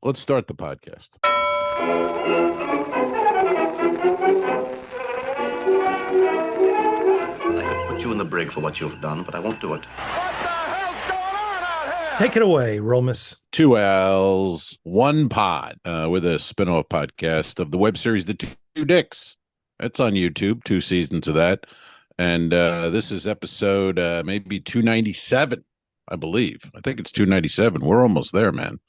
let's start the podcast. I could put you in the brig for what you've done, but I won't do it. Take it away, Romas. 2 L's, 1 pod, with a spin-off podcast of the web series The Two Dicks. That's on YouTube, 2 seasons of that. And this is episode maybe 297, I believe. I think it's 297. We're almost there, man.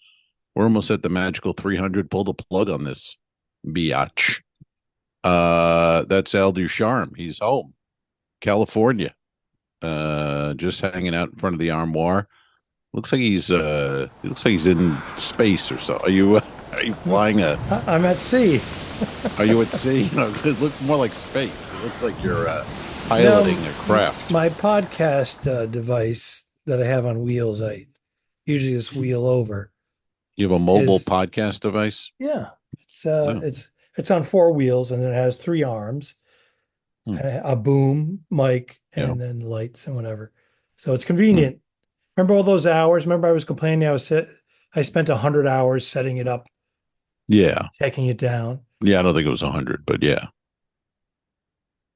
We're almost at the magical 300. Pull the plug on this biatch. That's Al Ducharme. He's home, California, just hanging out in front of the armoire. Looks like he's in space or so. Are you flying a? I'm at sea. Are you at sea? No, it looks more like space. It looks like you're piloting a craft. My podcast device that I have on wheels, I usually just wheel over. You have a mobile podcast device? Yeah, it's on 4 wheels and it has 3 arms, a boom, mic, and then lights and whatever. So it's convenient. Remember all those hours? Remember I was complaining I spent 100 hours setting it up. Yeah. Taking it down. Yeah, I don't think it was 100, but yeah.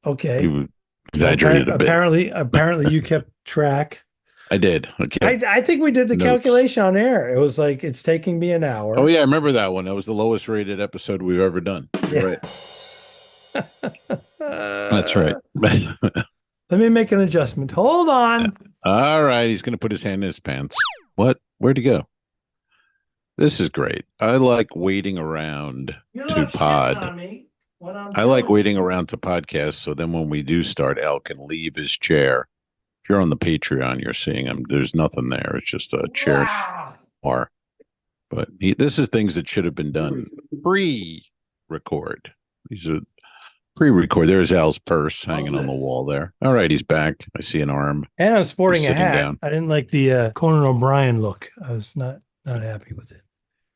Okay. You exaggerated a bit. Apparently you kept track. I did. Okay. I think we did the calculation on air. It was like, it's taking me an hour. Oh, yeah, I remember that one. That was the lowest rated episode we've ever done. Yeah. Right. That's right. Let me make an adjustment. Hold on. All right. He's going to put his hand in his pants. What? Where'd he go? This is great. I like waiting around to pod. I like waiting around to podcast. So then when we do start, Al can leave his chair. If you're on the Patreon, you're seeing him. There's nothing there. It's just a chair. Wow. But this is things that should have been done pre-record. These are pre-record. There's Al's purse hanging on the wall there. All right, he's back. I see an arm. And I'm sporting a hat. Down. I didn't like the Conan O'Brien look. I was not happy with it.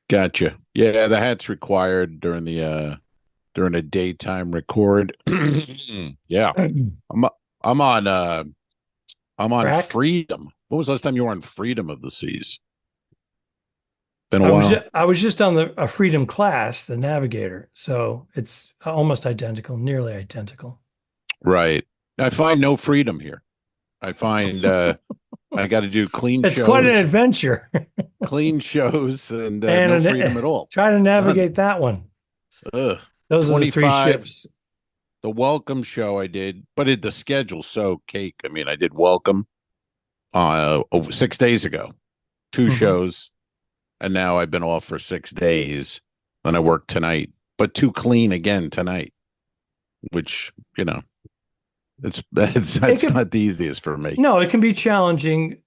Gotcha. Yeah, the hat's required during a daytime record. Yeah, I'm on Crack? Freedom. When was the last time you were on Freedom of the Seas? Been a I while. I was just on a Freedom class, the Navigator. So it's almost identical, nearly identical. Right. I find no freedom here. I find I got to do clean shows. It's quite an adventure. Clean shows and no freedom at all. Try to navigate that one. Ugh. Those are the 3 ships. The Welcome show I did, but the schedule's so cake. I mean, I did Welcome 6 days ago, 2 shows, and now I've been off for 6 days. Then I work tonight, but too clean again tonight, which, that's not the easiest for me. No, it can be challenging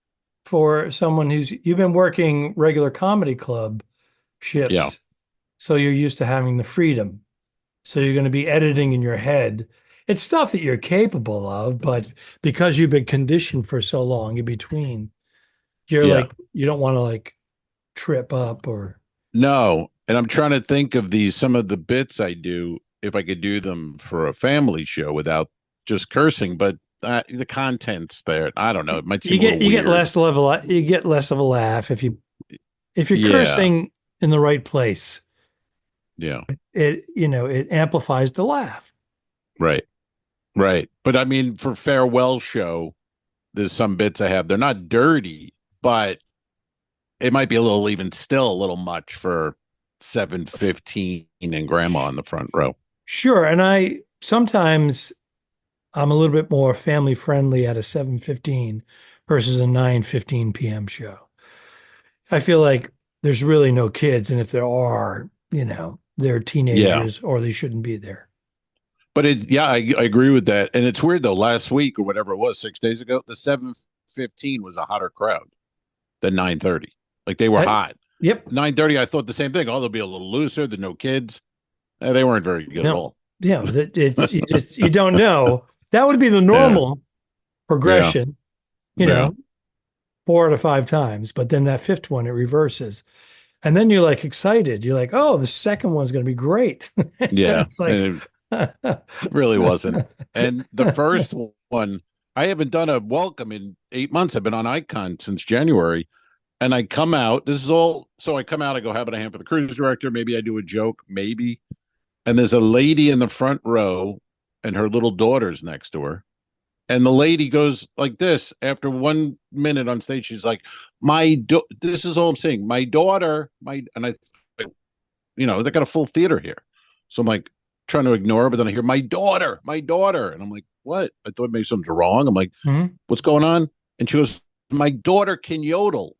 for someone you've been working regular comedy club ships. Yeah. So you're used to having the freedom. So you're going to be editing in your head. It's stuff that you're capable of, but because you've been conditioned for so long in between, you don't want to trip up or. No. And I'm trying to think of some of the bits I do, if I could do them for a family show without just cursing, but the content's there. I don't know. It might seem you get less of a laugh if you're cursing in the right place. Yeah. It amplifies the laugh. Right. But I mean, for farewell show, there's some bits I have. They're not dirty, but it might be a little much for 7:15 and grandma in the front row. Sure. And sometimes I'm a little bit more family friendly at a 7:15 versus a 9:15 p.m. show. I feel like there's really no kids. And if there are, they're teenagers or they shouldn't be there. But I agree with that. And it's weird though, last week or whatever it was, 6 days ago, the 7:15 was a hotter crowd than 9:30. Like they were hot. Yep. 9:30, I thought the same thing. Oh, they'll be a little looser. There's no kids. They weren't very good at all. Yeah. You don't know. That would be the normal progression, 4 out of 5 times. But then that 5th one, it reverses. And then you're excited. You're like, oh, the second one's going to be great. Yeah. It's like, it really wasn't. And the first one, I haven't done a Welcome in 8 months. I've been on Icon since January. And I come out. This is all. So I come out. I go, "How about a hand for the cruise director?" Maybe I do a joke. Maybe. And there's a lady in the front row, and her little daughter's next to her. And the lady goes like this after 1 minute on stage. She's like, This is all I'm saying. My daughter, and I, they got a full theater here, so I'm like trying to ignore her, but then I hear my daughter, and I'm like, what? I thought maybe something's wrong. I'm like, Mhm. what's going on? And she goes, my daughter can yodel.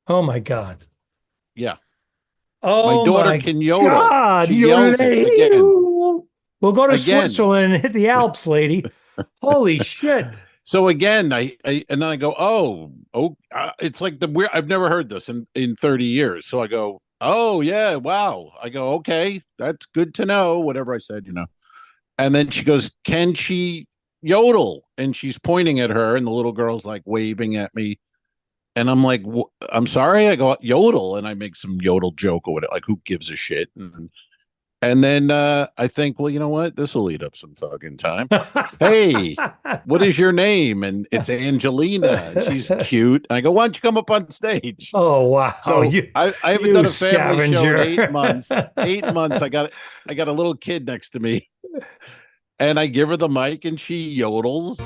Oh my God. Yeah, my Oh daughter my can yodel. God. She yells it again, We'll go to again. Switzerland and hit the Alps, lady. Holy shit. So again, and then I go, it's like the weird. I've never heard this in 30 years. So I go, oh yeah, wow. I go, okay, that's good to know. Whatever I said. And then she goes, can she yodel? And she's pointing at her, and the little girl's like waving at me. And I'm like, I'm sorry. I go yodel, and I make some yodel joke or whatever. Like, who gives a shit? And then I think, well, you know what? This will eat up some fucking time. Hey, what is your name? And it's Angelina, and she's cute. And I go, why don't you come up on stage? Oh wow. So I haven't You done a family show in scavenger. 8 months. 8 months. I got a little kid next to me, and I give her the mic, and she yodels.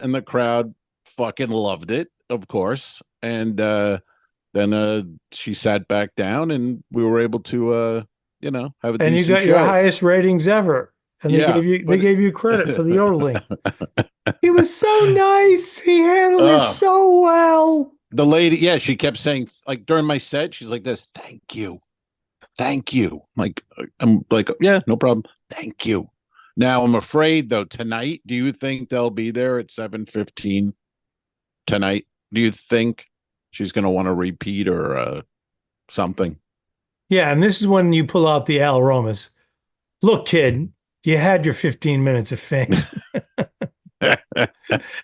And the crowd fucking loved it, of course. And then she sat back down, and we were able to, have a And you decent got your show. highest ratings ever. And they Yeah, gave you credit for the yodeling. He was so nice. He handled it uh, so well. the lady, yeah, she kept saying, like, during my set, she's like this, thank you, thank you. I'm like, yeah, no problem, thank you. Now I'm afraid though, tonight, do you think they'll be there at 7:15 tonight? Do you think she's going to want to repeat or something? Yeah, and this is when you pull out the Al Romas. Look, kid, you had your 15 minutes of fame.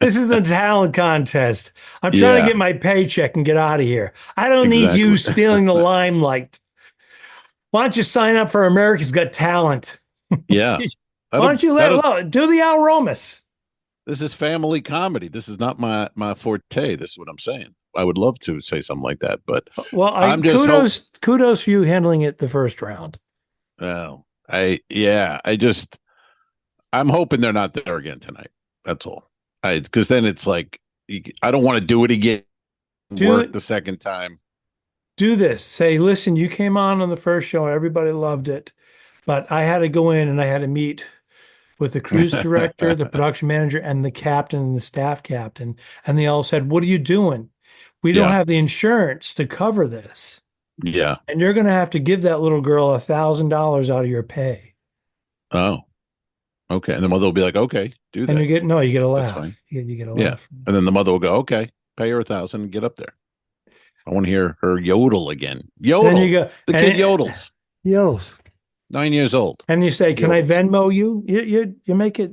This is a talent contest. I'm trying to Yeah, get my paycheck and get out of here. I don't need you exactly. stealing the limelight. Why don't you sign up for America's Got Talent? Yeah. Why That'll don't you that'll do the Al Romas? This is family comedy. This is not my forte. This is what I'm saying. I would love to say something like that, but Well, I'm just hope. kudos for you handling it the first round. Well, I'm hoping they're not there again tonight. That's all. Because then it's like I don't want to do it again. Work Do the second time. do this. Say, listen, you came on the first show, everybody loved it, but I had to go in and I had to meet with the cruise director, the production manager, and the captain and the staff captain, and they all said, "What are you doing? We don't Yeah, have the insurance to cover this, yeah. and you're going to have to give that little girl $1,000 out of your pay." Oh, okay. And the mother will be like, "Okay, do And that. you get a That's fine." laugh. You get a Yeah, laugh. and then the mother will go, "Okay, pay her 1,000 and get up there. I want to hear her yodel again. Then you Yodel. go, The and kid yodels. yodels. 9 years old. And you say, "Can I Yodels. Venmo you?" You make it,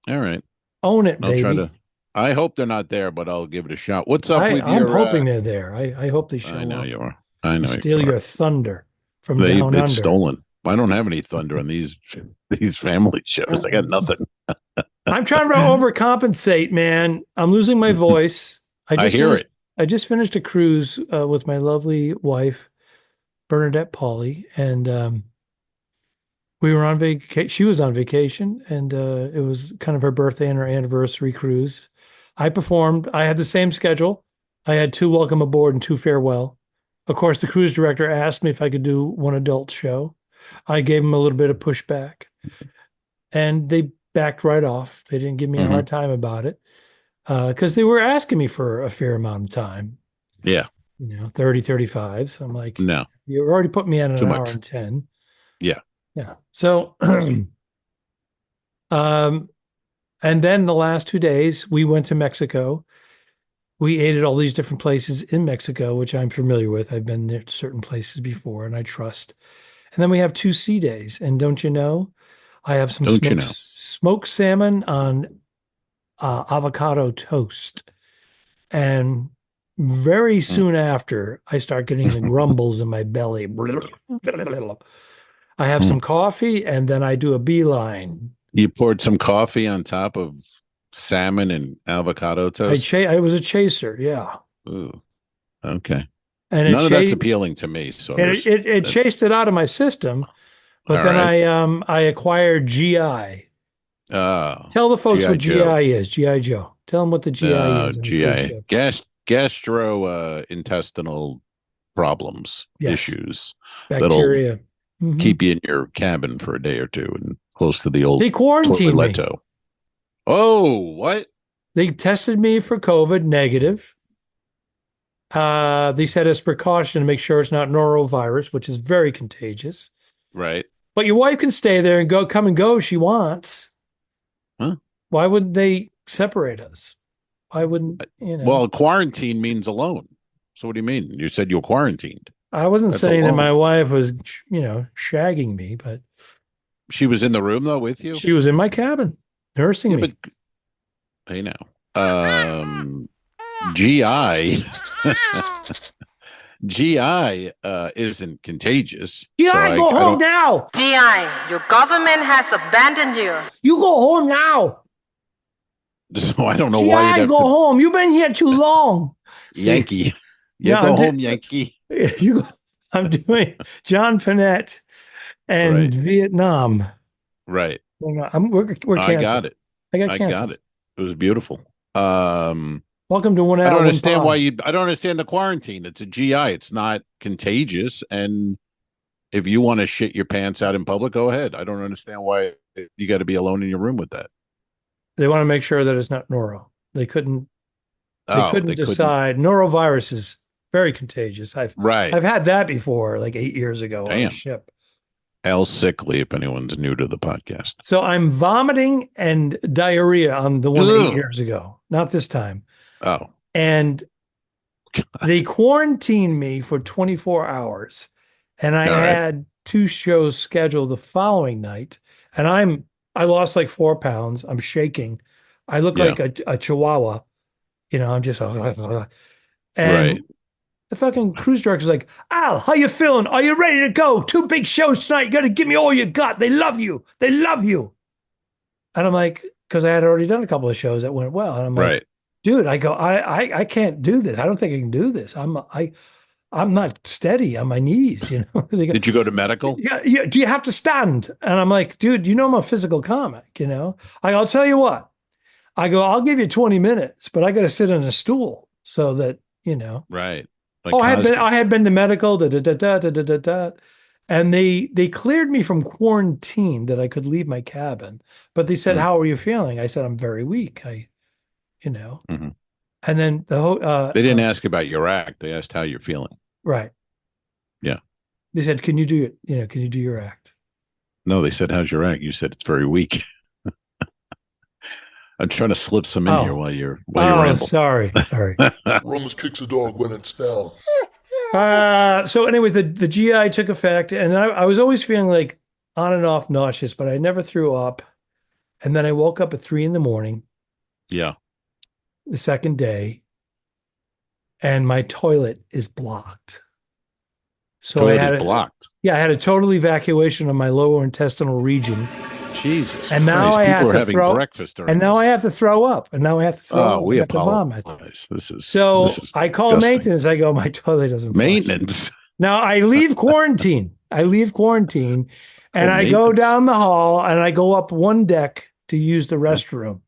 All right. own it, I'll try to. baby. I hope they're not there, but I'll give it a shot. What's up with I'm your? hoping they're there. I hope they I show know up you are. I and know you steal are. your thunder from down It's under. stolen. I don't have any thunder on these family shows. I got nothing. I'm trying to overcompensate, man. I'm losing my voice. I hear it. I just finished a cruise with my lovely wife, Bernadette Pauley, and we were on vacation. She was on vacation, and it was kind of her birthday and her anniversary cruise. I performed. I had the same schedule. I had two welcome aboard and two farewell. Of course, the cruise director asked me if I could do one adult show. I gave him a little bit of pushback, and they backed right off. They didn't give me a Hmm. hard time about it because they were asking me for a fair amount of time, Yeah. 30, 35. So I'm like, No. you already put me in Too an hour much. and 10. Yeah. Yeah. So, um, and then the last 2 days, we went to Mexico. We ate at all these different places in Mexico, which I'm familiar with. I've been there to certain places before and I trust. And then we have 2 sea days. And don't you know, I have some Don't you know? smoked salmon on avocado toast. And Very soon after, I start getting the grumbles in my belly. I have some coffee and then I do a beeline. You poured some coffee on top of salmon and avocado toast. I was a chaser, yeah, Ooh, okay. and None of that's appealing to me. So it chased it out of my system. But all then right. I acquired GI. Oh, Tell the folks GI what Joe. GI is. GI Joe. Tell them what the GI is on a cruise GI ship. gastrointestinal problems, Yes, issues that'll bacteria. Mhm. keep you in your cabin for a day or two and close to the old They quarantined me. toiletto. Oh, what? They tested me for COVID negative. They said as precaution to make sure it's not norovirus, which is very contagious. Right. But your wife can stay there and come and go if she wants. Huh? Why wouldn't they separate us? Why wouldn't, Well, quarantine means alone. So what do you mean? You said you're quarantined. I wasn't That's saying that alone. my wife was, shagging me, but She was in the room though with you? she was in my cabin nursing Yeah, me. but hey now. GI GI isn't contagious. So GI, go I home don't now. GI, your government has abandoned you. You go home now. so I don't know why you'd GI, have go to home. You've been here too long. See, Yankee. You no, go home, Yankee. you go, I'm doing John Panette and Right. Vietnam. Right. We're I canceled. got it. I got I canceled. got it. It was beautiful. Welcome to 1 I hour. don't One understand pod. I don't understand the quarantine. It's a GI. It's not contagious. And if you want to shit your pants out in public, go ahead. I don't understand why you got to be alone in your room with that. They want to make sure that it's not noro. They couldn't Oh, they couldn't. decide. Norovirus is very contagious. Right. I've had that before, like 8 years ago on a Damn. ship. Al Sickly, if anyone's new to the podcast. So I'm vomiting and diarrhea on the one Ugh. 8 years ago, not this time. Oh. And they quarantined me for 24 hours. And I All right. had 2 shows scheduled the following night. And I lost like 4 pounds. I'm shaking. I look Yeah. like a chihuahua. I'm just and Right. the fucking cruise director's like, Al, how you feeling? Are you ready to go? 2 big shows tonight. You got to give me all you got. They love you. They love you. And I'm like, because I had already done a couple of shows that went well. And I'm like, Right. dude, I go, I can't do this. I don't think I can do this. I'm not steady on my knees. They go, Did you go to medical? yeah. Do you have to stand? And I'm like, dude, I'm a physical comic. I'll tell you what. I go, I'll give you 20 minutes, but I got to sit on a stool so that Right. Like I had been to medical, and they cleared me from quarantine that I could leave my cabin. But they said, "How are you feeling?" I said, "I'm very weak." Mm-hmm. And then the whole They didn't ask about your act. They asked how you're feeling. right. Yeah. They said, "Can you do it? Can you do your act?" No, they said, how's your act? You said it's very weak. I'm trying to slip some in here while you're rambling. Sorry. Romas kicks a dog when it's down. So anyway, the GI took effect, and I was always feeling like on and off nauseous, but I never threw up. And then I woke up at 3 a.m. Yeah. the second day, and my toilet is blocked. So Toilet I had is blocked. Yeah, I had a total evacuation of my lower intestinal region. Jesus. And now Christ, I have people are to having throw breakfast during and now I this. have to throw up. And now I have to throw up. We I have to vomit. apologize. So this is I call disgusting. maintenance. I go, my toilet doesn't flush. Maintenance. Now I leave quarantine. And I go down the hall and I go up one deck to use the restroom.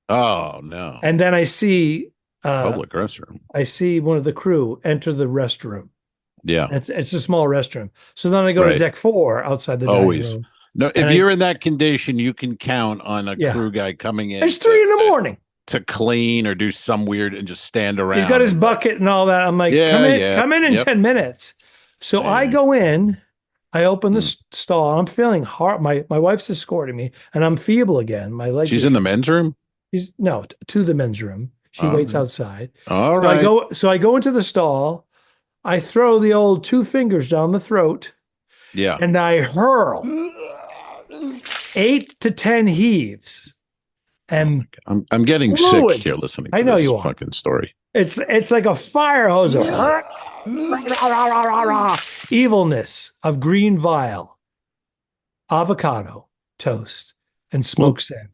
Oh no. And then I see Public restroom. I see one of the crew enter the restroom. Yeah. It's a small restroom. So then I go to deck 4 outside the dining room. No, if you're in that condition, you can count on a crew guy coming in. It's 3 a.m. to clean or do some weird and just stand around. He's got his bucket and all that. I'm like, come in 10 minutes. So I go in, I open the stall. I'm feeling hard. My wife's escorting me, and I'm feeble again. My legs. She's in the men's room? No, to the men's room. She waits outside. All right. So I go into the stall. I throw the old 2 fingers down the throat. Yeah. And I hurl 8 to 10 heaves. And I'm getting fluids. sick here listening to I know this you are. fucking story. It's like a fire hose of evilness of green vial, avocado toast, and Well, smoked salmon.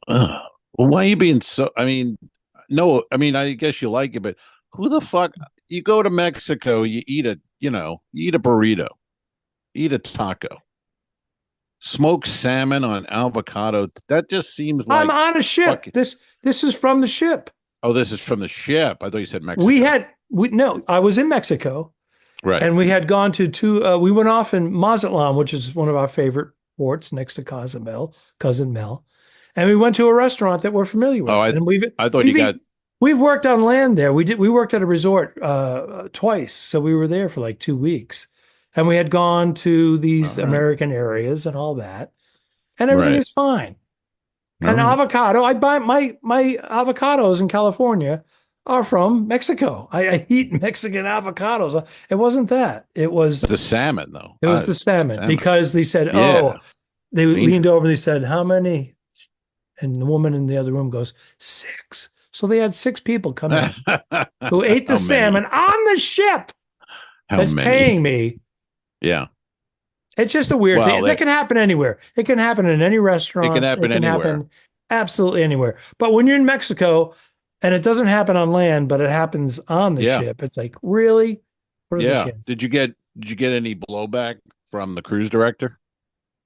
well, why are you being so? I mean, no, I mean, I guess you like it, but who the fuck? You go to Mexico, you eat you eat a burrito, eat a taco, smoked salmon on avocado. That just seems I'm like on a ship. fucking. This is from the ship. Oh, this is from the ship. I thought you said We Mexico. had we no, I was in Mexico Right. and we had gone to two we went off in Mazatlan, which is one of our favorite ports next to Cousin Mel. And we went to a restaurant that we're familiar Oh, with. And I thought you we've got. eat- we've worked on land there. We worked at a resort twice. So we were there for like 2 weeks. And we had gone to these All right. American areas and all that. And everything Right. is fine. All And right. avocado, I buy my avocados in California are from Mexico. I eat Mexican avocados. It wasn't that. The salmon, though. It was the salmon Salmon. because they said, Yeah. "Oh," they leaned Dangerous. over. They said, "How many?" And the woman in the other room goes, "6." So they had 6 people come in who ate the How salmon many? on the ship How that's paying many? me. Yeah. It's just a weird Well, thing. That can happen anywhere. It can happen in any it can restaurant. It happen can anywhere. happen absolutely anywhere. But when you're in Mexico and it doesn't happen on land, but it happens on the Yeah. ship, it's like, really? What are the Yeah. chances? Did you get any blowback from the cruise director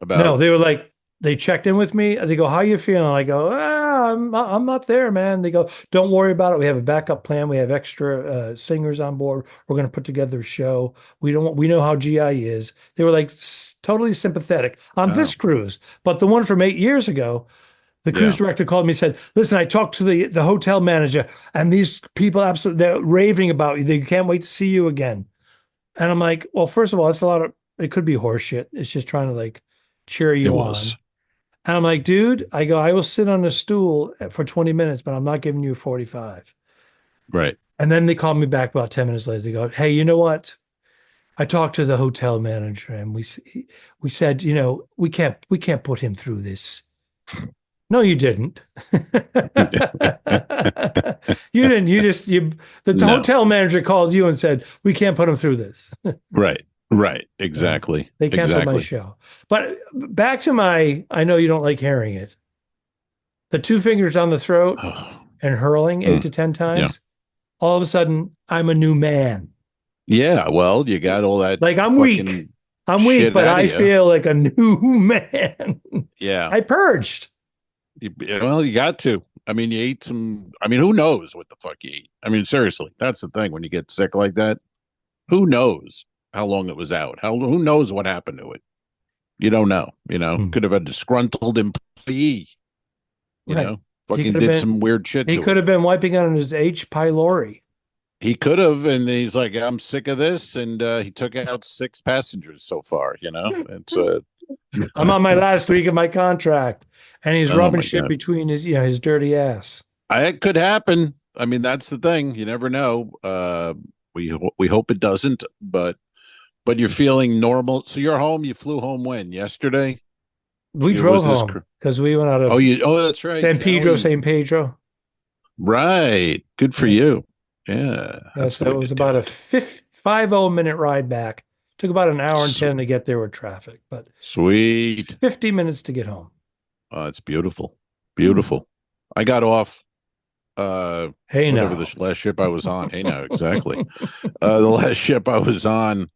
No, about? they were like, they checked in with me. They go, "How you feeling?" I go, I'm not there, man." They go, "Don't worry about it. We have a backup plan. We have extra singers on board. We're going to put together a show. We know how GI is." They were like totally sympathetic on this cruise. But the one from 8 years ago, the cruise Yeah. director called me and said, "Listen, I talked to the hotel manager and these people absolutely, they're raving about you. They can't wait to see you again." And I'm like, well, first of all, it could be horseshit. It's just trying to like cheer It you was. on. And I'm like, dude, I will sit on a stool for 20 minutes, but I'm not giving you 45. Right. And then they called me back about 10 minutes later. They go, "Hey, you know what? I talked to the hotel manager and we said, we can't put him through this." No, you didn't. You didn't. The No. hotel manager called you and said, "We can't put him through this." Right. Right. Exactly. They canceled my Exactly. show. But back to I know you don't like hearing it. The 2 fingers on the throat Oh, and hurling 8 to 10 times. All of a sudden, I'm a new man. yeah. Well, you got all that. Like I'm fucking weak. I'm weak, shit but outta I you. feel like a new man. Yeah. I purged. Well, you got to. I mean, you ate some. I mean, who knows what the fuck you eat? I mean, seriously, that's the thing. When you get sick like that, who knows how long it was out? Who knows what happened to it? You don't know. Could have a disgruntled employee. Right. He Fucking could have did been- some weird shit. He to could it. have been wiping out on his H. pylori. He could have, and he's like, "I'm sick of this," and he took out 6 passengers so far. It's I'm on my last week of my contract, and he's Oh, rubbing my shit God. between his dirty ass. It could happen. I mean, that's the thing. You never know. We hope it doesn't, but you're feeling normal. So you're home. You flew home when? Yesterday? We Yeah, drove was this home because we went out of Oh, that's right. San Pedro. Right. Good for you. Yeah. Yeah, That's so the it way was to do about a it. 50-minute ride back. Took about an hour and 10 to get there with traffic, but Sweet. 50 minutes to get home. Oh, it's beautiful. Beautiful. I got off Hey, whatever now. the last ship I was on. Hey, no, exactly. The last ship I was on,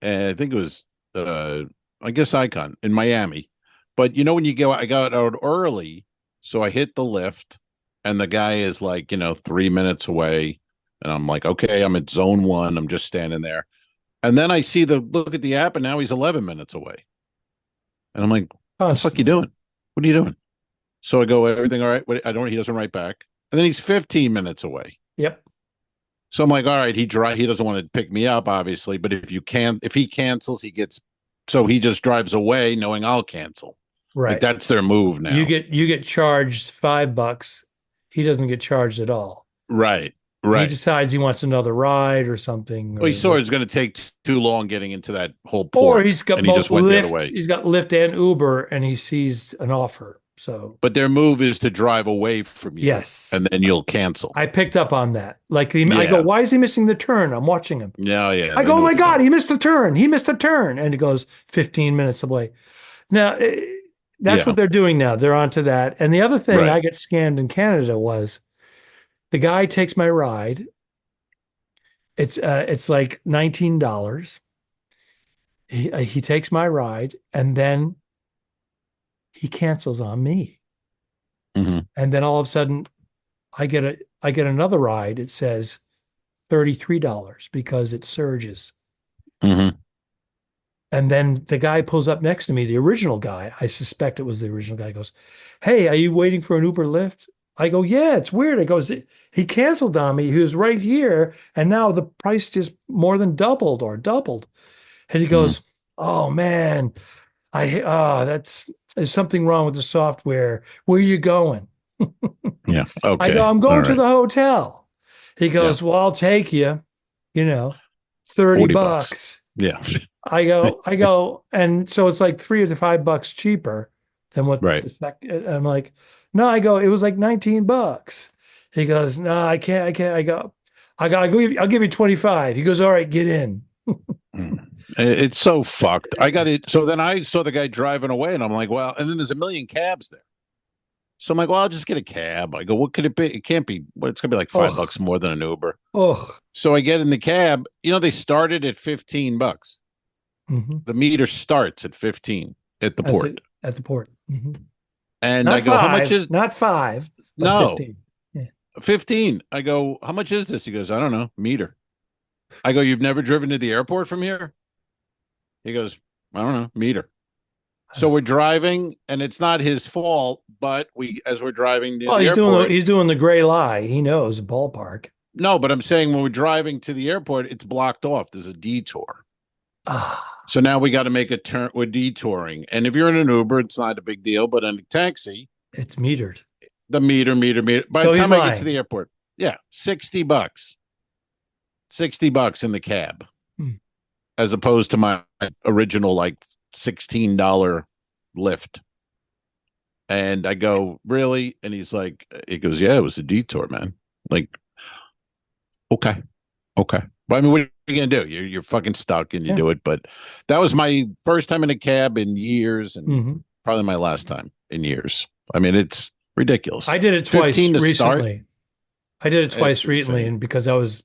and I think it was I guess Icon in Miami. But when you go, I got out early, so I hit the lift, and the guy is like, 3 minutes away, and I'm like, okay, I'm at zone 1. I'm just standing there, and then I see look at the app, and now he's 11 minutes away, and I'm like, what the fuck you doing? What are you doing? So I go, everything all right? He doesn't write back, and then he's 15 minutes away. Yep. So I'm like, all right, he doesn't want to pick me up, obviously, but if he cancels, so he just drives away knowing I'll cancel. Right. Like that's their move now. You get charged $5. He doesn't get charged at all. Right. He decides he wants another ride or something. Well, he saw it's going to take too long getting into that whole port. Or he's got and he both just went the other Lyft. way. He's got Lyft and Uber, and he sees an offer. So, but their move is to drive away from you. yes. And then you'll cancel. I picked up on that. Like, I go, why is he missing the turn? I'm watching him. Yeah. I go, oh my God, he missed the turn. He missed the turn. And it goes 15 minutes away. Now, that's what they're doing now. They're onto that. And the other thing I get scammed in Canada was the guy takes my ride. It's like $19. He takes my ride and then he cancels on me. Mm-hmm. And then all of a sudden I get another ride. It says $33 because it surges. Mm-hmm. And then the guy pulls up next to me, the original guy. I suspect it was the original guy. Goes, hey, are you waiting for an Uber Lyft? I go, yeah, it's weird. It goes, he canceled on me. He was right here. And now the price just more than doubled. And he goes, oh man, there's something wrong with the software. Where are you going? Yeah. Okay. I go, I'm going to the hotel. He goes, well, I'll take you, 30 bucks. Yeah. I go, and so it's like $3 to $5 cheaper than what the second. I'm like, no, I go, it was like $19. He goes, no, I can't. I'll give you 25. He goes, all right, get in. It's so fucked. I got it. So then I saw the guy driving away, and I'm like, well, and then there's a million cabs there. So I'm like, well, I'll just get a cab. I go, what could it be? It can't be. Well, it's gonna be like $5 more than an Uber. Oh, so I get in the cab. They started at $15. mm-hmm. The meter starts at 15 at the port. At the port. Mm-hmm. And not I go, five, how much is? Not 5. But no, 15. Yeah. 15. I go, how much is this? He goes, I don't know, meter. I go, you've never driven to the airport from here? He goes, I don't know, meter. So we're driving, and it's not his fault, but as we're driving to the airport, he's doing the gray lie. He knows ballpark. No, but I'm saying when we're driving to the airport, it's blocked off. There's a detour. So now we got to make a turn. We're detouring, and if you're in an Uber, it's not a big deal. But in a taxi, it's metered. The meter. By the time I get to the airport, $60, $60 in the cab, as opposed to my original like $16 lift. And I go, really? And he goes, yeah, it was a detour, man. Like, okay. But I mean, what are you gonna do? You're fucking stuck, and you do it. But that was my first time in a cab in years, and probably my last time in years. I mean, it's ridiculous. I did it twice recently. And because I was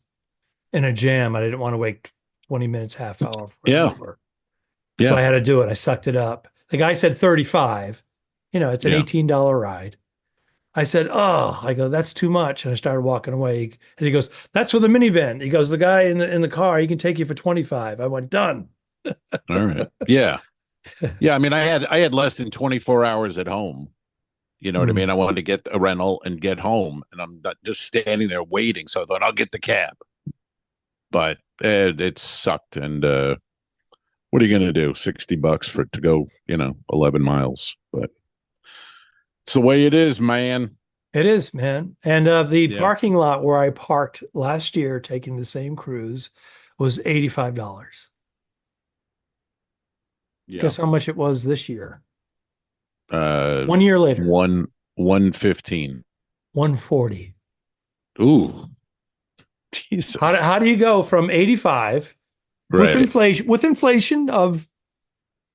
in a jam, I didn't want to wait 20 minutes, half hour for an Uber. So I had to do it. I sucked it up. The guy said 35. It's an $18 ride. I said, I go, that's too much. And I started walking away. And he goes, that's for the minivan. He goes, the guy in the car, he can take you for 25. I went, done. All right. Yeah. Yeah. I mean, I had less than 24 hours at home. You know what I mean? I wanted to get a rental and get home, and I'm not just standing there waiting. So I thought I'll get the cab, but it sucked. And what are you going to do? $60 for it to go, 11 miles, but it's the way it is, man. It is, man. And the parking lot where I parked last year, taking the same cruise, was $85. Yeah. Guess how much it was this year? 1 year later. 115. 140. Ooh. Jesus. How do you go from 85 with inflation of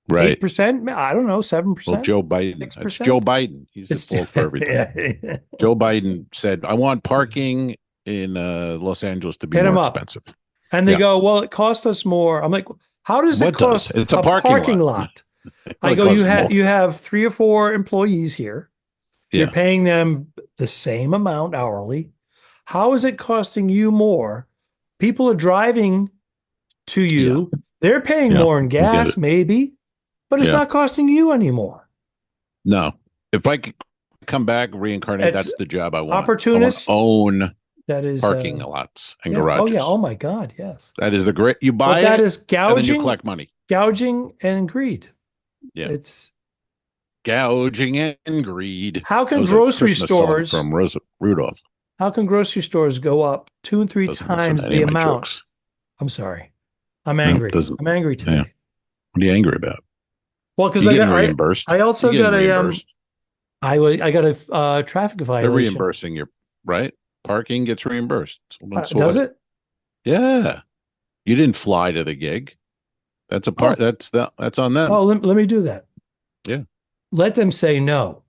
8%? I don't know, 7%. Well, Joe Biden. 6%? It's Joe Biden. He's the fault for everything. Joe Biden said, I want parking in Los Angeles to be more expensive. And they go, well, it cost us more. I'm like, how does it cost? It's a parking lot. I go, you have 3 or 4 employees here. You're paying them the same amount hourly. How is it costing you more? People are driving to you. They're paying more in gas, maybe, but it's not costing you anymore. No. If I could come back, reincarnate, that's the job I want. Opportunist. Own parking lots and garages. Oh, yeah. Oh, my God. Yes. That is the great. You buy that is gouging, and then you collect money. Gouging and greed. Yeah. It's gouging and greed. How can grocery stores from Rudolph? How can grocery stores go up 2 and 3 times the amount? Jokes. I'm sorry. I'm angry. I'm angry today. What are you angry about? Well, because reimbursed. I also got a I got a traffic They're violation. reimbursing your right. Parking gets reimbursed. So don't Does sweat it. it? Yeah, you didn't fly to the gig. That's a part. Oh, That's on them. oh, let me do that. Yeah, Let them say no,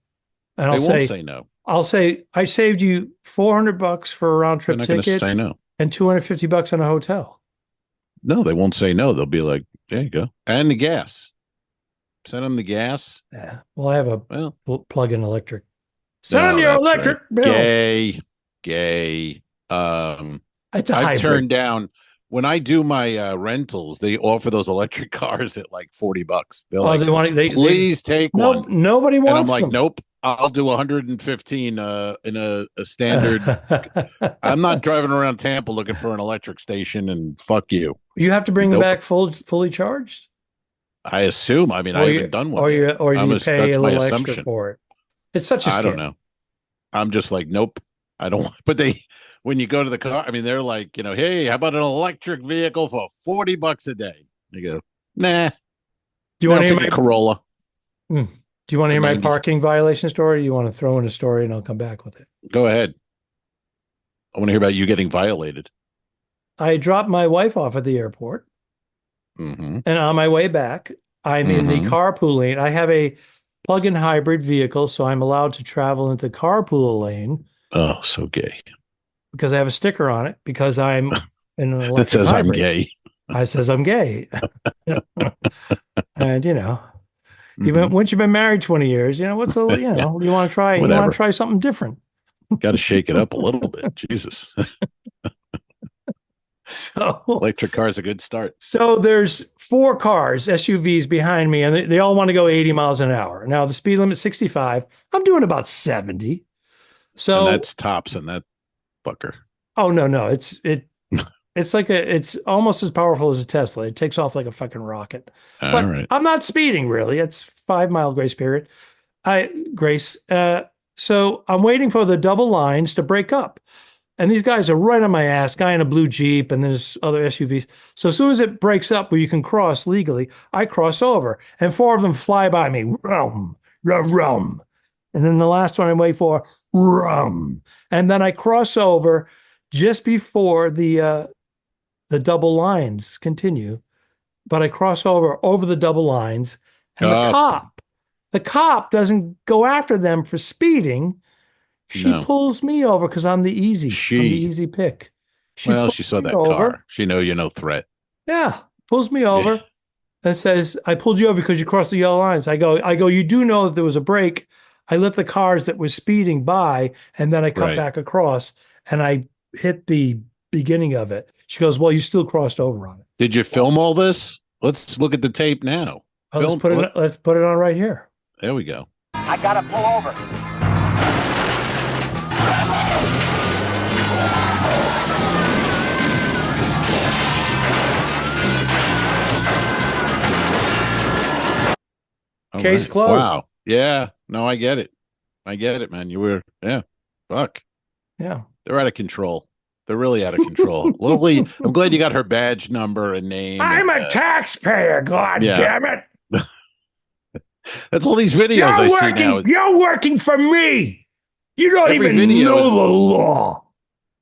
and they won't say no. I'll say I saved you $400 for a round They're trip not going to ticket say no. and $250 on a hotel. No, they won't say no. They'll be like, there you go. And the gas. Send them the gas. Yeah. Well, I have a Well, plug-in electric. Send them no, your that's right. electric bill. Gay. It's a I've hybrid. turned down when I do my rentals, they offer those electric cars at like $40. They're Oh, like, they want they please take no one. nobody And I'm wants like, them. nope, I'll do 115 in a standard. I'm not driving around Tampa looking for an electric station and fuck you. You have to bring them Nope. back fully charged, I assume. I mean, I haven't done one yet. or you pay That's a my little extra assumption. for it. It's such a I don't scam. know. I'm just like, nope, I don't. But when you go to the car, I mean, they're like, hey, how about an electric vehicle for $40 a day? You go, nah, Do you no, want I'll to hear take a my Corolla. Do you want to The hear my 90. parking violation story? Or you want to throw in a story and I'll come back with it? Go ahead. I want to hear about you getting violated. I dropped my wife off at the airport, Mm-hmm. and on my way back, I'm in the Mm-hmm. carpool lane. I have a plug-in hybrid vehicle, so I'm allowed to travel into the carpool lane Oh, so gay. because I have a sticker on it because I'm in an That electric says I'm hybrid. gay. I says I'm gay. And even Mm-hmm. once you've been married 20 years, what's the, you want to Whatever. try something different. Got to shake it up a little bit. Jesus. So Electric car is a good start. So there's 4 cars, SUVs behind me, and they all want to go 80 miles an hour. Now the speed limit is 65. I'm doing about 70. And So, that's tops and that fucker. oh no, it's almost as powerful as a Tesla. It takes off like a fucking rocket. All But right. I'm not speeding really. It's 5 mile grace period. Grace. So I'm waiting for the double lines to break up. And these guys are right on my ass, guy in a blue Jeep, and there's other SUVs. So as soon as it breaks up where you can cross legally, I cross over. And 4 of them fly by me. Rum, rum, rum. And then the last one I wait for, rum. And then I cross over just before the double lines continue. But I cross over the double lines, and Oh, the cop doesn't go after them for speeding. She no. pulls me over because I'm the easy pick. She Well, pulls she saw me that over. car. She know you're no threat. Yeah, pulls me Yeah. over and says, "I pulled you over because you crossed the yellow lines." I go. You do know that there was a break. I let the cars that were speeding by, and then I cut Right. back across, and I hit the beginning of it. She goes, "Well, you still crossed over on it." Did you film all this? Let's look at the tape now. Oh, let's Film. put it on right here. There we go. I gotta pull over. All Case right. closed. Wow. Yeah. No, I get it. Man. Yeah. Fuck. Yeah. They're out of control. They're really out of control. Lily, I'm glad you got her badge number and name. I'm a taxpayer. God damn it. That's all these videos I see now. You're working for me. You don't Every even video know is- the law.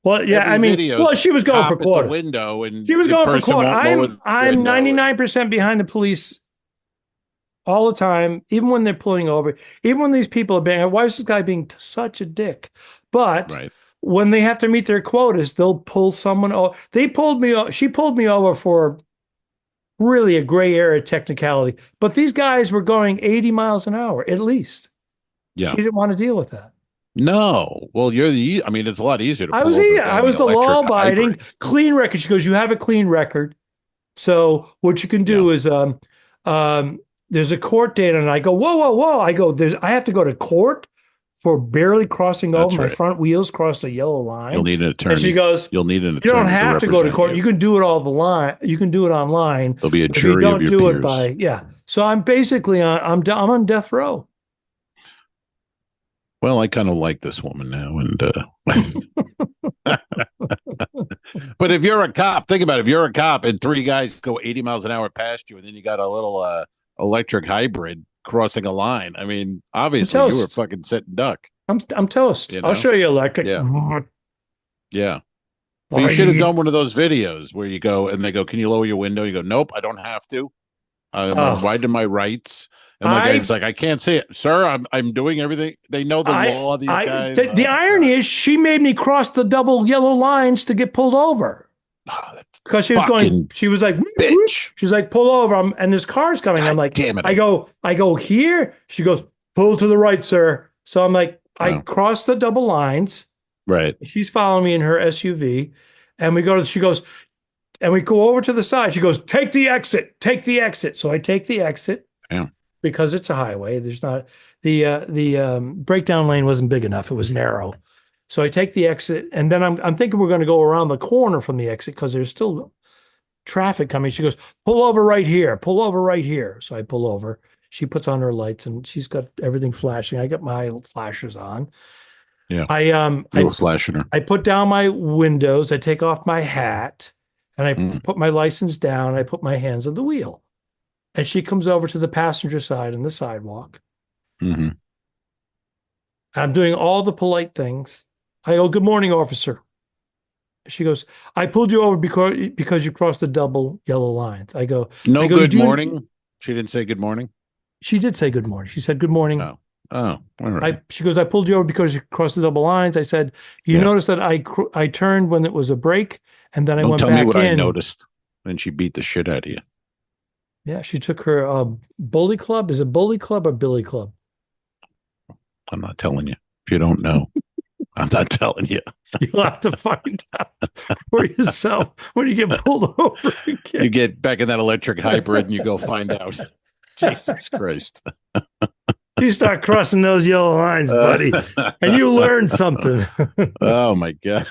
Well, yeah, Every I mean, video well, is she was going cop for at the quarter. window, and She was the going for person quarter. won't lower the I'm window. 99% behind the police all the time, even when they're pulling over, even when these people are being, why is this guy being such a dick? But Right. when they have to meet their quotas, they'll pull someone over. She pulled me over for really a gray area technicality, but these guys were going 80 miles an hour at least. Yeah. She didn't want to deal with that. No. Well, I mean, it's a lot easier to I pull was over the than the electric law-abiding, hybrid. clean record. She goes, "You have a clean record, so what you can do is there's a court date," and I go, "Whoa!" I go, I have to go to court for barely crossing That's over. My right. front wheels crossed a yellow line." You'll need an attorney. And she goes, You'll need an "You attorney. don't have to go to court. represent You can do it You can do it online. There'll be a If you jury of don't your do it peers. by So I'm basically I'm on death row." Well, I kind of like this woman now, and but if you're a cop, think about it. If you're a cop and 3 guys go 80 miles an hour past you, and then you got a little electric hybrid, crossing a line. I mean, I'm obviously you were toast. fucking sitting duck, I'm toast. you I'll know? show you electric. Yeah. Yeah. But you should have Right. done one of those videos where you go and they go, "Can you lower your window?" You go, "Nope, I don't have to. I'm Oh, widen my rights." And my guy's I like, "I can't see it, sir. I'm doing everything. They know the law. These guys." the Oh irony God. is she made me cross the double yellow lines to get pulled over Oh, that because fucking she was like, "Whoop, whoop." bitch. She's like, pull over. And this car's coming. I'm God like, damn it. I go here. She goes, pull to the right, sir. So I'm like, I Oh, cross the double lines. right. She's following me in her SUV. And she goes, and we go over to the side. She goes, take the exit, take the exit. So I take the exit Yeah. because it's a highway. There's not the breakdown lane wasn't big enough. It was narrow. So I take the exit, and then I'm thinking we're going to go around the corner from the exit because there's still traffic coming. She goes, pull over right here, pull over right here. So I pull over. She puts on her lights and she's got everything flashing. I got my flashers on. Yeah. I You were flashing her. I put down my windows, I take off my hat, and I Mm. put my license down. I put my hands on the wheel. And she comes over to the passenger side on the sidewalk. Mm-hmm. I'm doing all the polite things. I go, good morning, officer. She goes, I pulled you over because you crossed the double yellow lines. No You good do. morning. She didn't say good morning. She did say good morning. She said, good morning. Oh. Oh. All right. She goes, I pulled you over because you crossed the double lines. I said, you Yeah. noticed that I turned when it was a break and then I Don't went tell me back what in. I noticed. And she beat the shit out of you. Yeah, she took her bully club. Is it bully club or billy club? I'm not telling you. If you don't know, I'm not telling you. You'll have to find out for yourself when you get pulled over You again. get back in that electric hybrid and you go find out. Jesus Christ. You start crossing those yellow lines, buddy, and you learn something. Oh my God.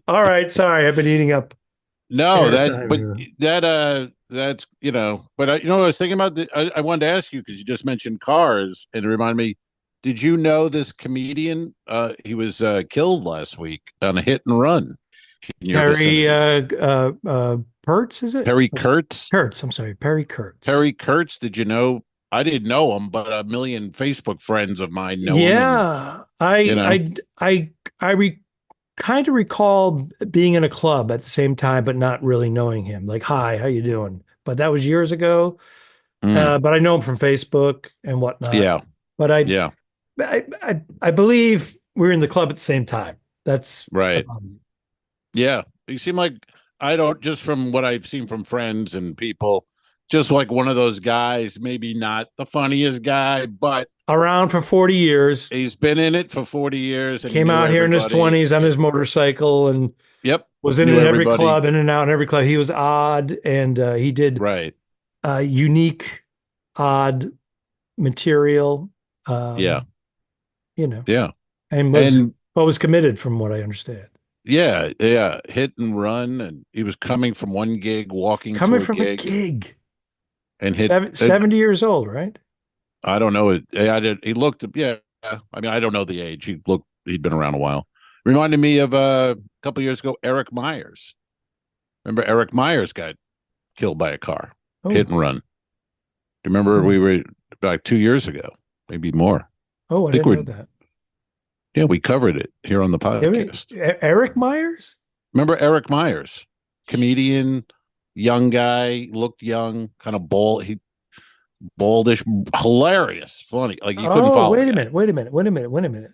All right, sorry, I've been eating up. No, Airtime but here. that's, but I was thinking about I wanted to ask you because you just mentioned cars and it reminded me, did you know this comedian, he was killed last week on a hit and run in your Perry vicinity? Kurtz, is it? Perry Kurtz? Kurtz, I'm sorry, Perry Kurtz. Perry Kurtz, did you know? I didn't know him, but a million Facebook friends of mine know him. Yeah, You know, I kind of recall being in a club at the same time, but not really knowing him. Like, hi, how you doing? But that was years ago. Mm, But I know him from Facebook and whatnot. yeah, But yeah, I believe we were in the club at the same time. That's right. Yeah. You seem like, I don't, just from what I've seen from friends and people, just like one of those guys, maybe not the funniest guy, but around for 40 years. he's been in it for 40 years and he Came knew out here in his everybody. 20s on his motorcycle and Yep. was Knew in every everybody. club, in and out in every club. He was odd, and he did Right. unique, odd material. Yeah. Yeah. And was committed from what I understand. Yeah. Yeah. Hit and run. And he was coming from one gig, walking Coming to a from gig. a gig. And hit 70 years old, right? I don't know. I did. He looked. Yeah. I mean, I don't know the age. He'd been around a while. Reminded me of a couple years ago, Eric Myers. Remember Eric Myers got killed by a car, hit and run. Do you remember we were like 2 years ago, maybe more? Oh, I didn't know that. Yeah, we covered it here on the podcast. Eric Myers? Remember Eric Myers, comedian, young guy, looked young, kind of baldish, hilarious, funny. Like you couldn't follow. Wait a minute.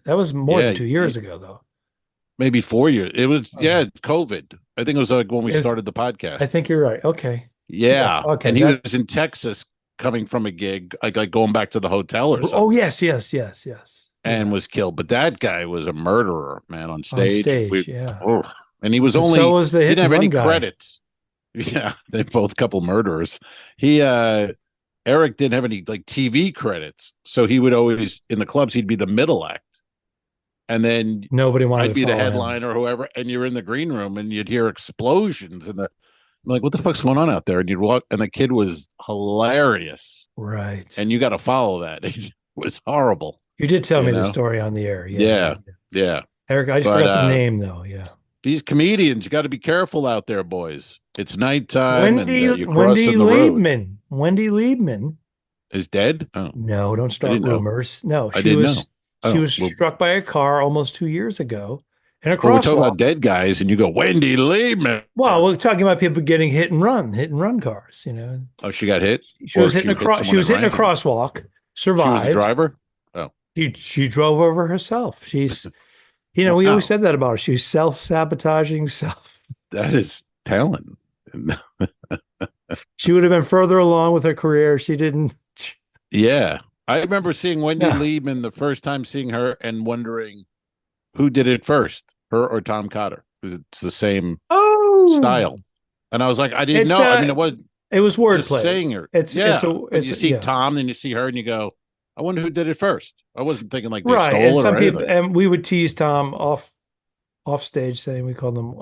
That was more than 2 years ago, though. Maybe 4 years. It was COVID. I think it was like when we started the podcast. I think you're right. Okay. Yeah. Okay. And he was in Texas coming from a gig, like going back to the hotel or something. Oh, yes. And was killed. But that guy was a murderer, man, on stage. And he was so was the he didn't have any guy. credits. Yeah, they're both couple murderers. Eric didn't have any like TV credits. So he would always in the clubs, he'd be the middle act. And then nobody wanted I'd be to the headliner or whoever, and you're in the green room and you'd hear explosions and I'm like, what the fuck's going on out there? And you'd walk, and the kid was hilarious. Right. And you got to follow that. It was horrible. You did tell me the story on the air. Yeah. Eric, I just forgot the name, though. Yeah. These comedians, you got to be careful out there, boys. It's nighttime. Wendy Liebman Is dead? Oh, No, don't I start didn't know. rumors. No, I didn't know. she Oh, was well, struck by a car almost 2 years ago in a we're talking crosswalk. about dead guys, and you go, Wendy Liebman. Well, we're talking about people getting hit and run cars. Oh, she got hit? She Or was hitting she a hit cross. She someone was and hitting a ran? crosswalk. She was the Survived. driver? Oh, She drove over herself. We always wow. said that about her. She was self-sabotaging self. That is talent. She would have been further along with her career. She didn't. Yeah. I remember seeing Wendy No. Liebman the first time seeing her and wondering who did it first, her or Tom Cotter, because it's the same Oh, style. And I was like, I didn't it's know. I mean, it was it was just wordplay. saying her. It's Yeah. a But it's you a, see yeah. Tom, then you see her, and you go, I wonder who did it first. I wasn't thinking like they Right. And stole it some or people, anything. and we would tease Tom off stage saying we called them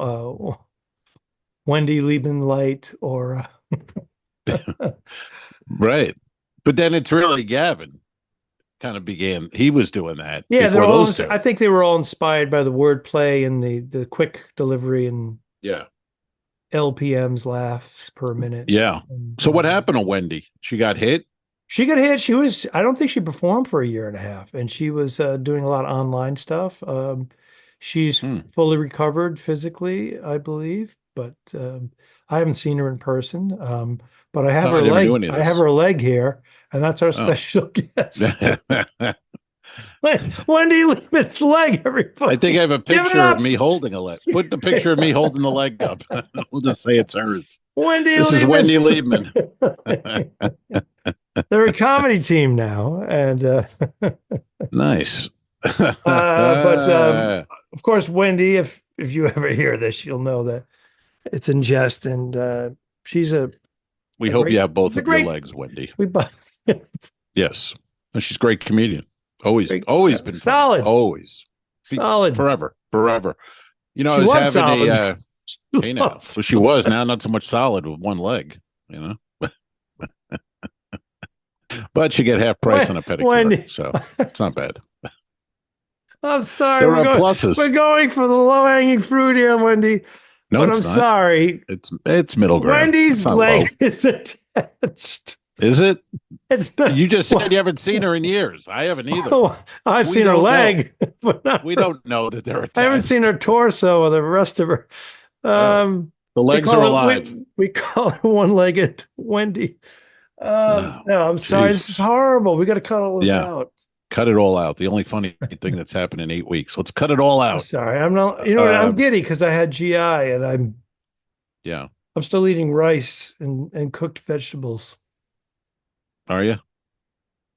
Wendy Liebman Light or Right. But then it's really Gavin kind of began. He was doing that yeah, before those two. I think they were all inspired by the wordplay and the quick delivery and Yeah. LPM's laughs per minute. Yeah. And, So what happened to Wendy? She got hit? she got hit. I don't think she performed for a year and a half, and she was doing a lot of online stuff. She's Hmm. fully recovered physically, I believe, but I haven't seen her in person. But I have Oh, I her never knew leg. any of I have this. her leg here, and that's our Oh. special guest. I Wendy Liebman's leg, everybody. think I have a Give it picture up. of me holding a leg. Put the picture of me holding the leg up. We'll just say it's hers. Wendy This is Liebman's- Wendy Liebman. They're a comedy team now, and Nice. but of course, Wendy, if you ever hear this, you'll know that it's in jest, and she's We a hope great- you have both she's a of your great- legs, Wendy. we bu- Yes. And she's a great comedian. Always Great- been funny. solid. Always. solid. Forever. You know, She I was was having solid. hey now. So she was now not so much solid with one leg, you know. But she get half price on a pedicure, Wendy. so it's not bad. I'm sorry. There are pluses. We're going for the low hanging fruit here, Wendy. No, but it's I'm not. sorry. It's middle ground. Wendy's It's not leg low. is attached. Is it? It's not. You just said you haven't seen her in years. I haven't either. Oh, I've We seen her don't know. leg, but not We don't know that they're attached. I haven't seen her torso or the rest of her. The We legs call are it- alive. We call her one-legged Wendy. No, I'm sorry. This is Jesus. horrible. We got to cut all this Yeah. out. Cut it all out. The only funny thing that's happened in 8 weeks. Let's cut it all I'm out. sorry. I'm not. You know what? I'm Um, giddy because I had GI and Yeah. I'm still eating rice and cooked vegetables. Are you? Is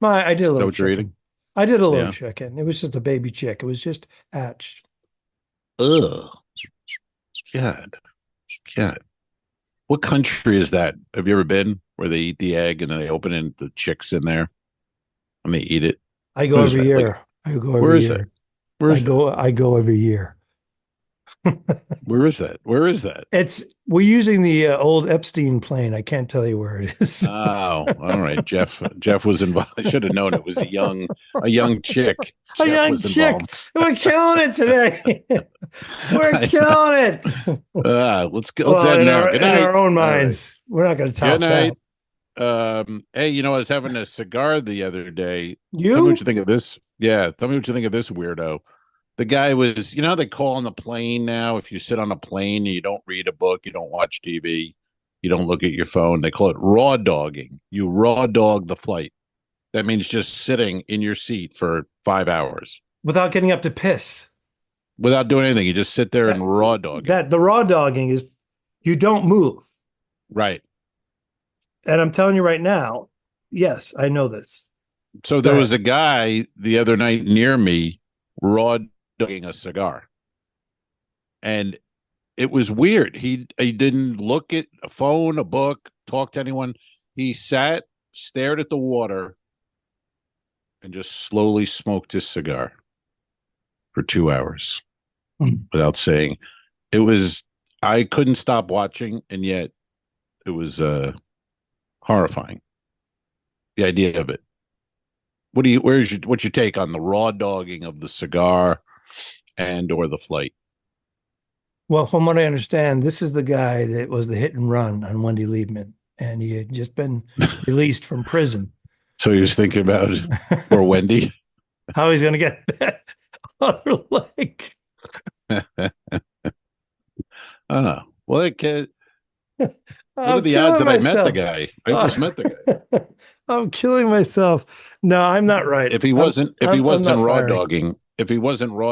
I did a that little what you're chicken. eating? I did a little Yeah. chicken. It was just a baby chick. It was just hatched. Ugh. God. What country is that? Have you ever been where they eat the egg and then they open it and the chick's in there and they eat it? I go What is every that? year. I go every Where is year. that? Where is I go every year. that? Where is that? Where is that? We're using the old Epstein plane. I can't tell you where it is. Oh, all right. Jeff was involved. I should have known it was a young chick. A Jeff young was chick. involved. We're killing it today. We're I killing it. Let's Well, end in there. our, Good in night. our own All right. minds, we're not going to top Good night. that. Hey, you know, I was having a cigar the other day. Tell me You? what you think of this. Yeah, tell me what you think of this weirdo. The guy was, you know how they call on the plane now? If you sit on a plane and you don't read a book, you don't watch TV, you don't look at your phone, they call it raw dogging. You raw dog the flight. That means just sitting in your seat for 5 hours Without getting up to piss. without doing anything. You just sit there and raw dog it. The raw dogging is you don't move. Right. And I'm telling you right now, yes, I know this. So there Right. was a guy the other night near me raw dogging a cigar. And it was weird. He didn't look at a phone, a book, talk to anyone. He sat, stared at the water, and just slowly smoked his cigar for 2 hours without saying. It was, I couldn't stop watching, and yet it was horrifying. The idea of it. What's your take on the raw dogging of the cigar and or the flight? Well, from what I understand, this is the guy that was the hit and run on Wendy Liebman, and he had just been released from prison. So he was thinking about poor Wendy. How he's going to get that other leg. Oh, well, look I'm at the odds killing that I met the myself. guy. I almost met the guy. I'm killing myself. No, I'm not right. If he wasn't, I'm not raw firing.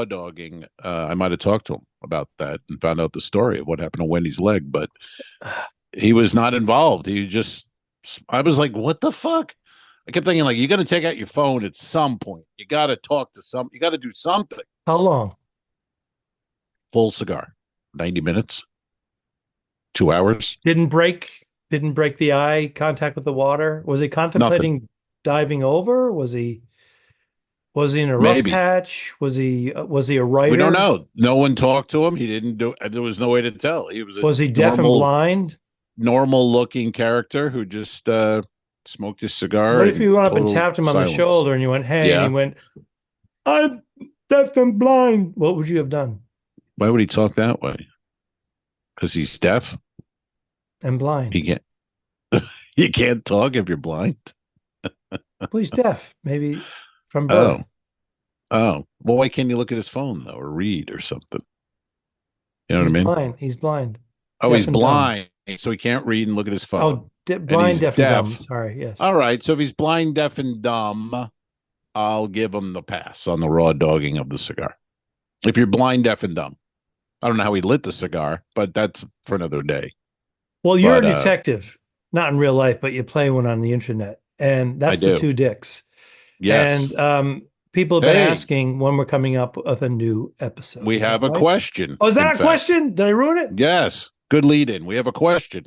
dogging, I might have talked to him about that and found out the story of what happened to Wendy's leg. But he was not involved. I was like, what the fuck? I kept thinking, like, you got to take out your phone at some point. You got to talk to you got to do something. How long? Full cigar, 90 minutes, 2 hours. Didn't break the eye contact with the water. Was he contemplating Nothing. diving over? Was he in a rough Maybe. patch? Was he a writer? We don't know. No one talked to him. He didn't do. There was no way to tell. He was a Was he deaf and blind? normal looking character who just smoked his cigar. What if you went up and total tapped him on the silence. shoulder and you went, "Hey," and Yeah. he went, "I'm deaf and blind." What would you have done? Why would he talk that way? Because he's deaf. And blind. He can't. You can't talk if you're blind. Well, he's deaf, maybe from birth. Oh. Well, why can't you look at his phone though, or read or something? You know He's what I mean? blind. He's blind. Oh, Deaf he's and dumb. blind, so he can't read and look at his phone. Oh, blind, he's deaf, and dumb. Sorry, yes. All right. So if he's blind, deaf, and dumb, I'll give him the pass on the raw dogging of the cigar. If you're blind, deaf, and dumb, I don't know how he lit the cigar, but that's for another day. Well, you're But, a detective, not in real life, but you play one on the internet, and that's the do. Two Dicks. Yes. And people have been Hey. asking when we're coming up with a new episode. We Is that have a right? question. Oh, is that in a fact. question? Did I ruin it? Yes. Good lead in. We have a question.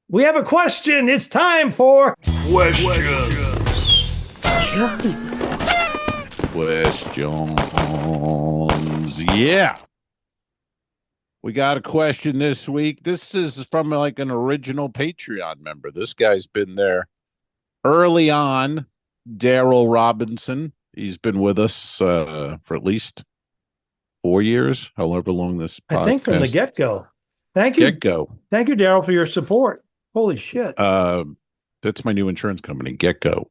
We have a question. It's time for Questions. Yeah. We got a question this week. This is from like an original Patreon member. This guy's been there early on. Daryl Robinson. He's been with us for at least 4 years, however long this podcast. I think from the get-go. Thank you. Get-go. Thank you, Daryl, for your support. Holy shit. That's my new insurance company, Get-Go.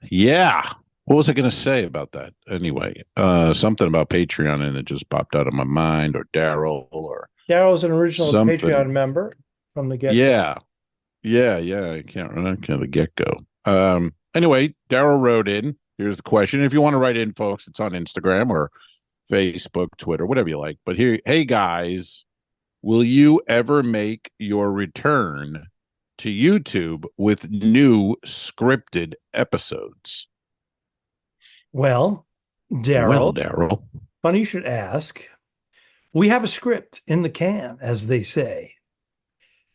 Yeah. What was I going to say about that? Anyway, something about Patreon, and it just popped out of my mind, or Daryl, or Daryl's an original something. Patreon member from the get-go. Yeah. I can't remember the Get-Go. Anyway, Daryl wrote in. Here's the question. If you want to write in, folks, it's on Instagram or Facebook, Twitter, whatever you like. But here, hey guys, will you ever make your return to YouTube with new scripted episodes? Well, Daryl, Daryl. funny you should ask. We have a script in the can, as they say.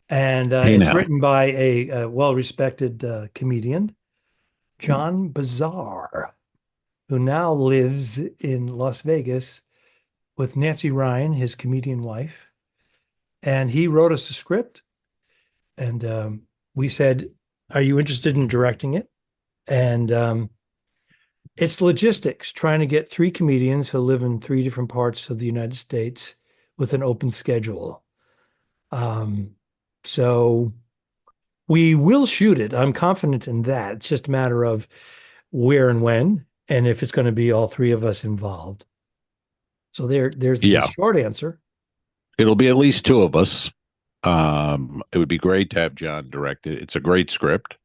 And it's written by a well-respected comedian, John Bazar, who now lives in Las Vegas with Nancy Ryan, his comedian wife. And he wrote us a script. And we said, "Are you interested in directing it?" And it's logistics, trying to get 3 comedians who live in 3 different parts of the United States with an open schedule. So we will shoot it. I'm confident in that. It's just a matter of where and when, and if it's going to be all 3 of us involved. So there's the short answer. It'll be at least 2 of us. It would be great to have John direct it. It's a great script.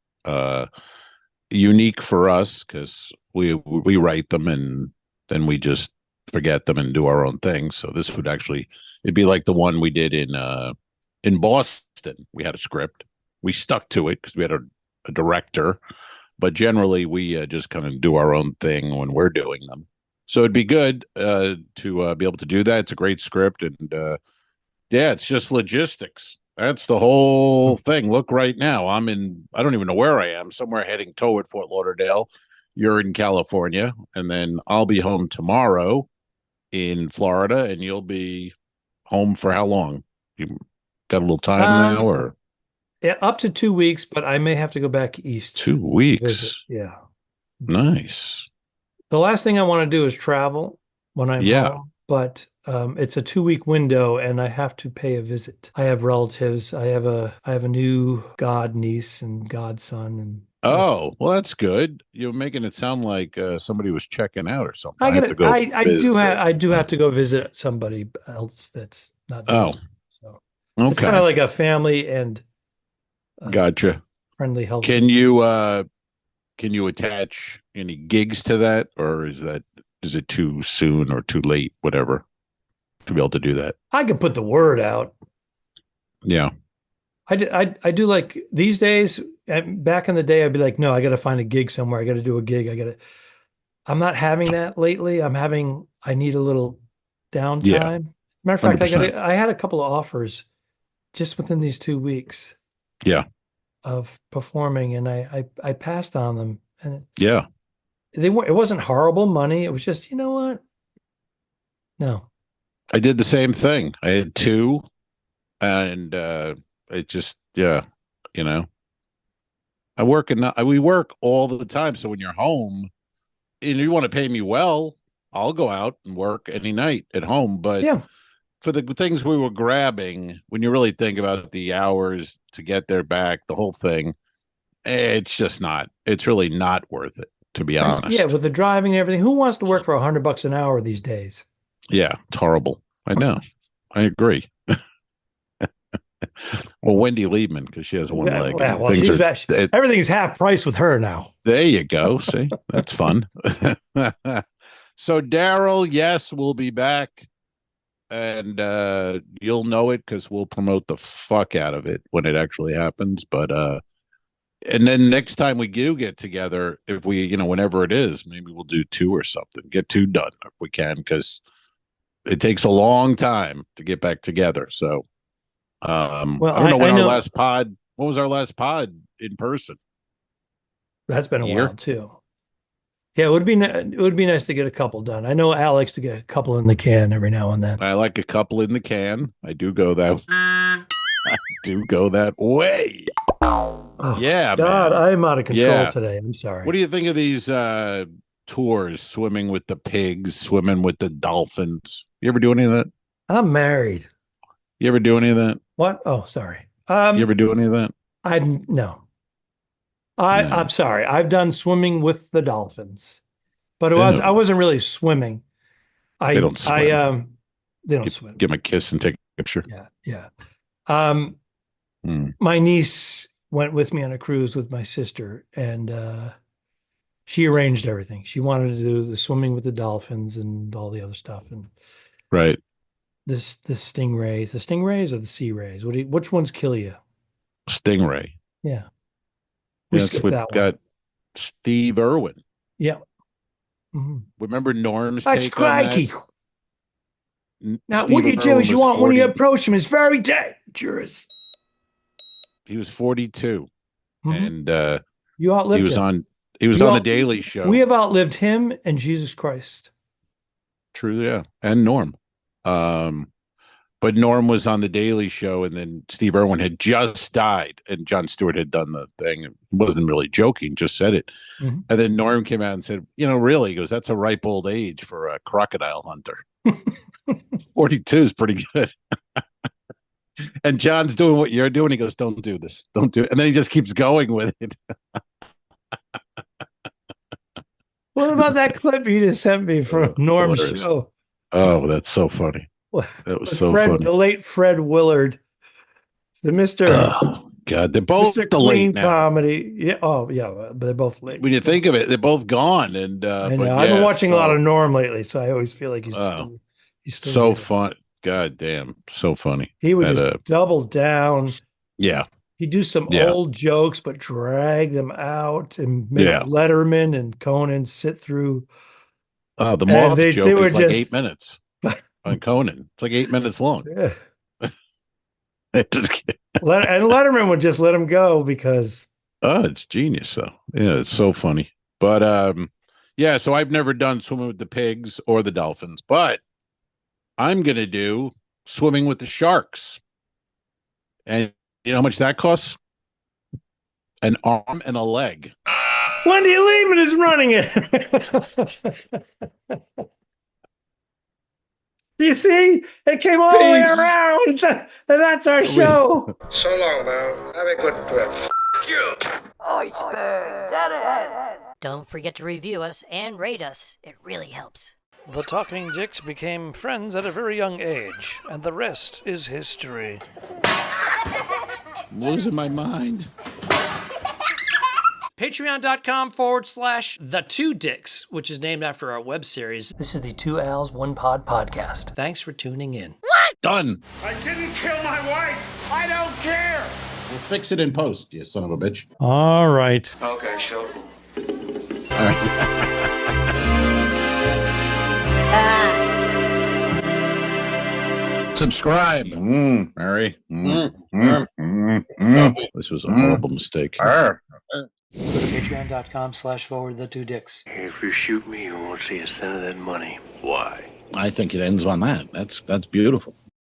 Unique for us because we write them and then we just forget them and do our own thing. So this would it'd be like the one we did in Boston. We had a script. We stuck to it because we had a director, but generally we just kind of do our own thing when we're doing them. So it'd be good to be able to do that. It's a great script, and it's just logistics. That's the whole thing. Look, right now I don't even know where I am, somewhere heading toward Fort Lauderdale. You're in California, and then I'll be home tomorrow in Florida, and you'll be home for how long? You got a little time now, or? Yeah, up to 2 weeks, but I may have to go back east. 2 weeks. Visit. Yeah. Nice. The last thing I want to do is travel when I'm home, but it's a 2-week window and I have to pay a visit. I have relatives. I have a new god niece and godson, and Oh, well, that's good. You're making it sound like somebody was checking out or something. I I have get to it. go visit. I do have to go visit somebody else that's not doing Oh, it. So it's kind of okay. like a family and Gotcha. friendly, Can healthy. you can you attach any gigs to that, or is it too soon or too late, whatever, to be able to do that? I can put the word out. Yeah. I do like these days. Back in the day, I'd be like, no, I got to find a gig somewhere. I got to do a gig. I'm not having that lately. I need a little Yeah. downtime. Matter of fact, 100%. I had a couple of offers just within these 2 weeks Yeah. of performing, and I passed on them. And Yeah. it wasn't horrible money. It was just, you know what? No. I did the same thing. I had two, and it just, yeah, you know, we work all the time. So when you're home and you want to pay me well, I'll go out and work any night at home. But Yeah. for the things we were grabbing, when you really think about the hours to get there back, the whole thing, it's really not worth it, to be And yeah, honest. with the driving and everything, who wants to work for $100 an hour these days? Yeah, it's horrible. I know. I agree. Well, Wendy Liebman, because she has one Yeah, leg, and well, things are. everything's half price with her now. There you go. See, that's fun. So, Daryl, yes, we'll be back, and you'll know it because we'll promote the fuck out of it when it actually happens. But and then next time we do get together, if we, whenever it is, maybe we'll do two or something. Get two done if we can, because it takes a long time to get back together. So, Well, I don't know I when our know last pod. What was our last pod in person? that's been a Year. while too. Yeah, it would be nice to get a couple done. I know Alex to get a couple in the can every now and then. I like a couple in the can. I do go that. I do go that way. Oh Yeah, God, man. I'm out of control Yeah. today. I'm What sorry. do you think of these tours? Swimming with the pigs, swimming with the dolphins. You ever do any of that? I'm married. You ever do any of that? What? Oh, sorry. You ever do any of that? I'm no. No. I'm sorry. I've done swimming with the dolphins, but I Ew. wasn't really swimming. They don't swim. They don't swim. Give them a kiss and take a picture. Yeah, yeah. Um, My niece went with me on a cruise with my sister, and she arranged everything. She wanted to do the swimming with the dolphins and all the other stuff, and Right. the stingrays or the sea rays. Which ones kill you? Stingray. Yeah, we That's skipped what that one. got Steve Irwin. Yeah. Mhm. Remember Norm's That's take on that? crikey. Now, Steve what you do Irwin is you was want when you 40 approach him, it's very dangerous. He was 42, Mhm. and You outlived him. he was You on the out- Daily Show. We have outlived him and Jesus Christ. True, yeah, and Norm. But Norm was on the Daily Show, and then Steve Irwin had just died, and Jon Stewart had done the thing. He wasn't really joking, just said it. Mhm. And then Norm came out and said, really? He goes, that's a ripe old age for a crocodile hunter. 42 is pretty good. And John's doing what you're doing. He goes, don't do this. Don't do it. And then he just keeps going with it. What about that clip you just sent me from Norm's Hilarious. show? Oh, that's so funny. That was With so Fred, funny. the late Fred Willard, the Mr. Oh, God. They're both Mr. the Clean late now. comedy. Yeah. Oh, yeah. But they're both late. When you think of it, they're both gone. And I know. but I've been yeah, watching a lot of Norm lately, so I always feel like he's still so good. fun. God damn, so funny. He would just double down. Yeah. He'd do some old jokes, but drag them out and make Letterman and Conan sit through. The moth joke they were is like just 8 minutes on Conan. It's like 8 minutes long. Yeah. And Letterman would just let him go because it's genius though. Yeah, it's so funny. But yeah, so I've never done swimming with the pigs or the dolphins, but I'm gonna do swimming with the sharks. And you know how much that costs? An arm and a leg. Wendy Lehman is running it. You see, it came all the way around, and that's our show. So long, man. Have a good trip. Iceberg, dead. Don't forget to review us and rate us. It really helps. The Talking Dicks became friends at a very young age, and the rest is history. I'm losing my mind. Patreon.com/The Two Dicks, which is named after our web series. This is the Two Owls, One Pod podcast. Thanks for tuning in. Done. I didn't kill my wife. I don't care. We'll fix it in post, you son of a bitch. All right. Okay, show. All right. Subscribe, Mary. This was a horrible mistake. Go to patreon.com/The Two Dicks. If you shoot me, you won't see a cent of that money. Why? I think it ends on that. That's beautiful.